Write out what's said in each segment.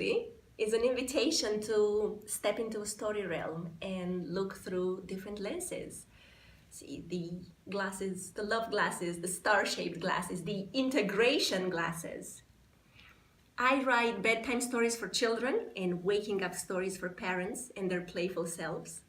story is an invitation to step into a story realm and look through different lenses. See the glasses, the love glasses, the star-shaped glasses, the integration glasses. I write bedtime stories for children and waking up stories for parents and their playful selves.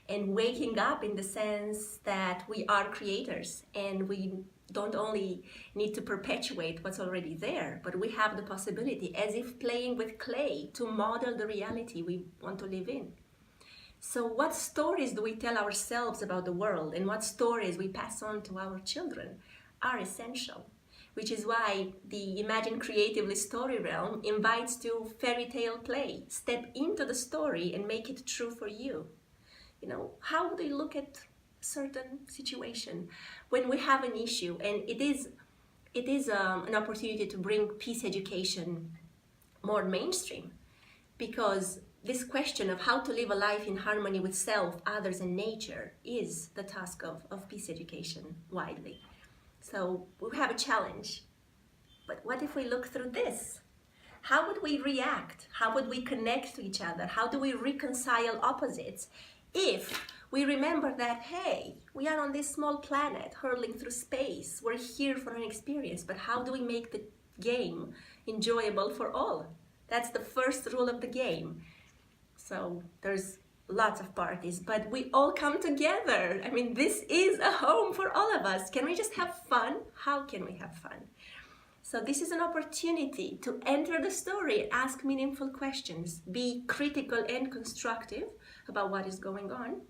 And waking up in the sense that we are creators and we don't only need to perpetuate what's already there, but we have the possibility, as if playing with clay, to model the reality we want to live in. So what stories do we tell ourselves about the world, and what stories we pass on to our children are essential, which is why the Imagine Creatively story realm invites to fairy tale play. Step into the story and make it true for you. You know, how would we look at a certain situation when we have an issue? And it is an opportunity to bring peace education more mainstream, because this question of how to live a life in harmony with self, others, and nature is the task of peace education widely. So we have a challenge. But what if we look through this? How would we react? How would we connect to each other? How do we reconcile opposites? If we remember that, hey, we are on this small planet hurtling through space, we're here for an experience, but how do we make the game enjoyable for all? That's the first rule of the game. So there's lots of parties, but we all come together. I mean, this is a home for all of us. Can we just have fun? How can we have fun? So this is an opportunity to enter the story, ask meaningful questions, be critical and constructive about what is going on,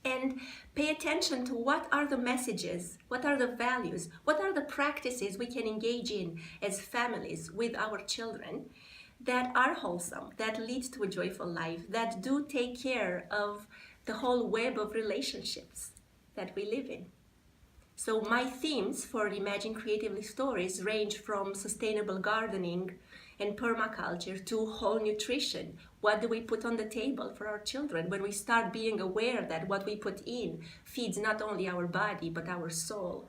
and pay attention to what are the messages, what are the values, what are the practices we can engage in as families with our children that are wholesome, that lead to a joyful life, that do take care of the whole web of relationships that we live in. So my themes for Imagine Creatively stories range from sustainable gardening and permaculture to whole nutrition. What do we put on the table for our children when we start being aware that what we put in feeds not only our body but our soul?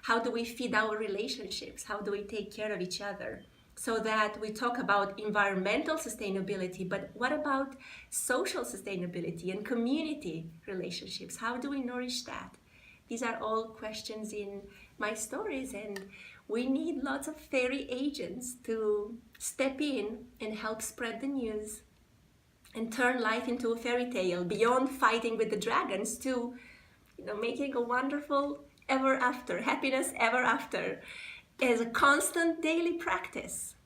How do we feed our relationships? How do we take care of each other? So that we talk about environmental sustainability, but what about social sustainability and community relationships? How do we nourish that? These are all questions in my stories, and we need lots of fairy agents to step in and help spread the news and turn life into a fairy tale, beyond fighting with the dragons to, making a wonderful ever after, happiness ever after, as a constant daily practice.